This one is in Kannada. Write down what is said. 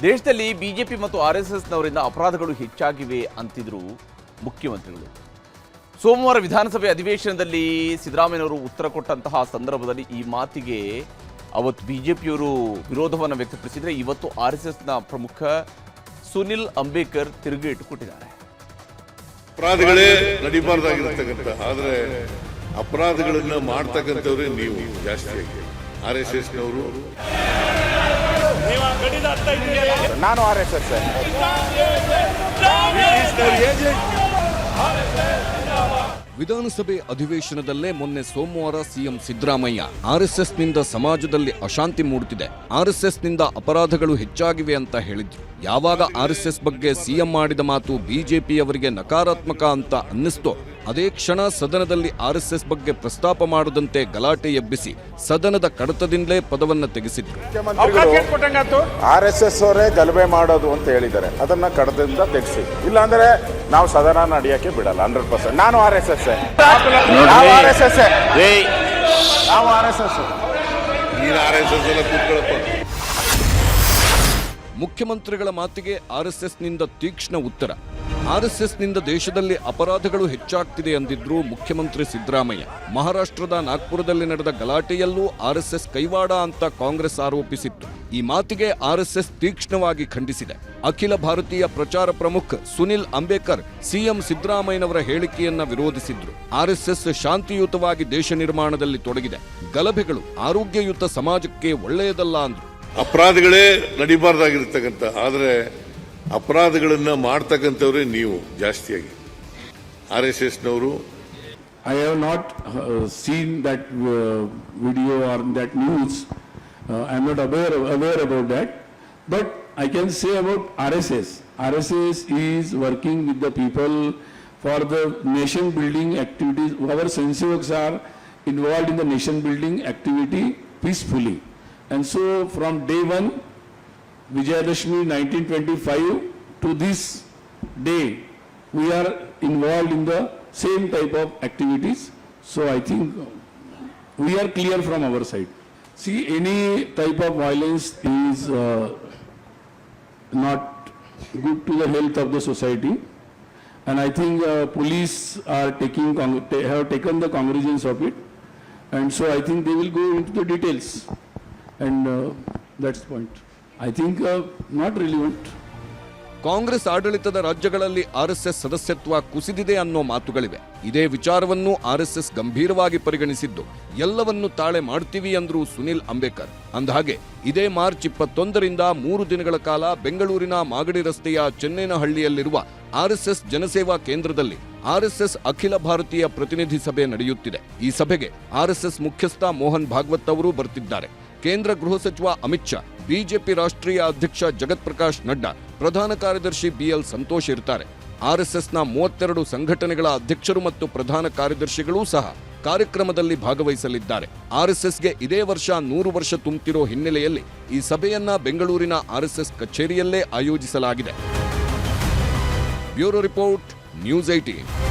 ದೇಶದಲ್ಲಿ ಬಿಜೆಪಿ ಮತ್ತು ಆರ್ಎಸ್ಎಸ್ನವರಿಂದ ಅಪರಾಧಗಳು ಹೆಚ್ಚಾಗಿವೆ ಅಂತಿದ್ರು ಮುಖ್ಯಮಂತ್ರಿಗಳು. ಸೋಮವಾರ ವಿಧಾನಸಭೆ ಅಧಿವೇಶನದಲ್ಲಿ ಸಿದ್ದರಾಮಯ್ಯನವರು ಉತ್ತರ ಕೊಟ್ಟಂತಹ ಸಂದರ್ಭದಲ್ಲಿ ಈ ಮಾತಿಗೆ ಅವತ್ತು ಬಿಜೆಪಿಯವರು ವಿರೋಧವನ್ನು ವ್ಯಕ್ತಪಡಿಸಿದರೆ ಇವತ್ತು ಆರ್ಎಸ್ಎಸ್ನ ಪ್ರಮುಖ ಸುನಿಲ್ ಅಂಬೇಕರ್ ತಿರುಗೇಟು ಕೊಟ್ಟಿದ್ದಾರೆ. ಅಪರಾಧಗಳೇ ನಡೀಬಾರ್ದಾಗಿರ್ತಕ್ಕಂಥ ಆದರೆ ಅಪರಾಧಗಳನ್ನ ಮಾಡ್ತಕ್ಕಂಥವ್ರೆ ನೀವು ಜಾಸ್ತಿ ಆಗಿ ಆರ್ಎಸ್ಎಸ್ನವರು. ನಾನು ಆರ್ಎಸ್ಎಸ್ ವಿಧಾನಸಭೆ ಅಧಿವೇಶನದಲ್ಲೇ ಮೊನ್ನೆ ಸೋಮವಾರ ಸಿಎಂ ಸಿದ್ದರಾಮಯ್ಯ ಆರ್ಎಸ್ಎಸ್ನಿಂದ ಸಮಾಜದಲ್ಲಿ ಅಶಾಂತಿ ಮೂಡುತ್ತಿದೆ, ಆರ್ಎಸ್ಎಸ್ನಿಂದ ಅಪರಾಧಗಳು ಹೆಚ್ಚಾಗಿವೆ ಅಂತ ಹೇಳಿದ್ರು. ಯಾವಾಗ ಆರ್ಎಸ್ಎಸ್ ಬಗ್ಗೆ ಸಿಎಂ ಮಾಡಿದ ಮಾತು ಬಿಜೆಪಿಯವರಿಗೆ ನಕಾರಾತ್ಮಕ ಅಂತ ಅನ್ನಿಸ್ತೋ ಅದೇ ಕ್ಷಣ ಸದನದಲ್ಲಿ ಆರ್ಎಸ್ಎಸ್ ಬಗ್ಗೆ ಪ್ರಸ್ತಾಪ ಮಾಡದಂತೆ ಗಲಾಟೆ ಎಬ್ಬಿಸಿ ಸದನದ ಕಡತದಿಂದಲೇ ಪದವನ್ನ ತೆಗೆಸಿದ್ರು. ಆರ್ಎಸ್ಎಸ್ ಅವರೇ ಗಲಭೆ ಮಾಡೋದು ಅಂತ ಹೇಳಿದ್ದಾರೆ, ಅದನ್ನ ಕಡತದಿಂದ ತೆಗೆಸಿ, ಇಲ್ಲಾಂದ್ರೆ ನಾವು ಸದನ ನಡೆಯಕ್ಕೆ ಬಿಡಲ್ಲ. 100% ನಾನು ಆರ್ಎಸ್ಎಸ್ ಮುಖ್ಯಮಂತ್ರಿಗಳ ಮಾತಿಗೆ ಆರ್ಎಸ್ಎಸ್ನಿಂದ ತೀಕ್ಷ್ಣ ಉತ್ತರ. ಆರ್ಎಸ್ಎಸ್ನಿಂದ ದೇಶದಲ್ಲಿ ಅಪರಾಧಗಳು ಹೆಚ್ಚಾಗ್ತಿದೆ ಅಂದಿದ್ರು ಮುಖ್ಯಮಂತ್ರಿ ಸಿದ್ದರಾಮಯ್ಯ. ಮಹಾರಾಷ್ಟ್ರದ ನಾಗ್ಪುರದಲ್ಲಿ ನಡೆದ ಗಲಾಟೆಯಲ್ಲೂ ಆರ್ಎಸ್ಎಸ್ ಕೈವಾಡ ಅಂತ ಕಾಂಗ್ರೆಸ್ ಆರೋಪಿಸಿತ್ತು. ಈ ಮಾತಿಗೆ ಆರ್ಎಸ್ಎಸ್ ತೀಕ್ಷ್ಣವಾಗಿ ಖಂಡಿಸಿದೆ. ಅಖಿಲ ಭಾರತೀಯ ಪ್ರಚಾರ ಪ್ರಮುಖ ಸುನಿಲ್ ಅಂಬೇಕರ್ ಸಿಎಂ ಸಿದ್ದರಾಮಯ್ಯನವರ ಹೇಳಿಕೆಯನ್ನ ವಿರೋಧಿಸಿದ್ರು. ಆರ್ಎಸ್ಎಸ್ ಶಾಂತಿಯುತವಾಗಿ ದೇಶ ನಿರ್ಮಾಣದಲ್ಲಿ ತೊಡಗಿದೆ, ಗಲಭೆಗಳು ಆರೋಗ್ಯಯುತ ಸಮಾಜಕ್ಕೆ ಒಳ್ಳೆಯದಲ್ಲ ಅಂದ್ರು. ಅಪರಾಧಗಳೇ ನಡೀಬಾರ್ದಾಗಿರ್ತಕ್ಕಂಥ ಆದರೆ ಅಪರಾಧಗಳನ್ನ ಮಾಡ್ತಕ್ಕಂಥವ್ರೆ ನೀವು ಜಾಸ್ತಿಯಾಗಿ ಆರ್ಎಸ್ಎಸ್ನವರು. I have not seen that video or that news. I am not aware about that. But I can say about RSS. RSS is working with the people for the nation building activities. Our Sensevaks are involved in the nation building activity peacefully. And so from day one, Vijayadashmi 1925 to this day, we are involved in the same type of activities. So I think we are clear from our side. See, any type of violence is not good to the health of the society. And I think police are have taken the cognizance of it. And so I think they will go into the details. And that's the point. I think not relevant. Congress ಆಡಳಿತದ ರಾಜ್ಯಗಳಲ್ಲಿ ಆರ್ಎಸ್ಎಸ್ ಸದಸ್ಯತ್ವ ಕುಸಿದಿದೆ ಅನ್ನೋ ಮಾತುಗಳಿವೆ. ಇದೇ ವಿಚಾರವನ್ನು ಆರ್ಎಸ್ಎಸ್ ಗಂಭೀರವಾಗಿ ಪರಿಗಣಿಸಿದ್ದು ಎಲ್ಲವನ್ನೂ ತಾಳೆ ಮಾಡ್ತೀವಿ ಅಂದ್ರು ಸುನಿಲ್ ಅಂಬೇಕರ್. ಅಂದಹಾಗೆ ಇದೇ ಮಾರ್ಚ್ 21ರಿಂದ 3 ದಿನಗಳ ಕಾಲ ಬೆಂಗಳೂರಿನ ಮಾಗಡಿ ರಸ್ತೆಯ ಚೆನ್ನೇನಹಳ್ಳಿಯಲ್ಲಿರುವ ಆರ್ಎಸ್ಎಸ್ ಜನಸೇವಾ ಕೇಂದ್ರದಲ್ಲಿ ಆರ್ಎಸ್ಎಸ್ ಅಖಿಲ ಭಾರತೀಯ ಪ್ರತಿನಿಧಿ ಸಭೆ ನಡೆಯುತ್ತಿದೆ. ಈ ಸಭೆಗೆ ಆರ್ಎಸ್ಎಸ್ ಮುಖ್ಯಸ್ಥ ಮೋಹನ್ ಭಾಗವತ್ ಅವರು ಬರ್ತಿದ್ದಾರೆ. ಕೇಂದ್ರ ಗೃಹ ಸಚಿವ ಅಮಿತ್ ಶಾ, ಬಿಜೆಪಿ ರಾಷ್ಟ್ರೀಯ ಅಧ್ಯಕ್ಷ ಜಗತ್ ಪ್ರಕಾಶ್ ನಡ್ಡಾ, ಪ್ರಧಾನ ಕಾರ್ಯದರ್ಶಿ ಬಿಎಲ್ ಸಂತೋಷ್ ಇರ್ತಾರೆ. ಆರ್ಎಸ್ಎಸ್ನ 32 ಸಂಘಟನೆಗಳ ಅಧ್ಯಕ್ಷರು ಮತ್ತು ಪ್ರಧಾನ ಕಾರ್ಯದರ್ಶಿಗಳೂ ಸಹ ಕಾರ್ಯಕ್ರಮದಲ್ಲಿ ಭಾಗವಹಿಸಲಿದ್ದಾರೆ. ಆರ್ಎಸ್ಎಸ್ಗೆ ಇದೇ ವರ್ಷ 100 ವರ್ಷ ತುಂಬುತ್ತಿರೋ ಹಿನ್ನೆಲೆಯಲ್ಲಿ ಈ ಸಭೆಯನ್ನ ಬೆಂಗಳೂರಿನ ಆರ್ಎಸ್ಎಸ್ ಕಚೇರಿಯಲ್ಲೇ ಆಯೋಜಿಸಲಾಗಿದೆ. Bureau report, news 18.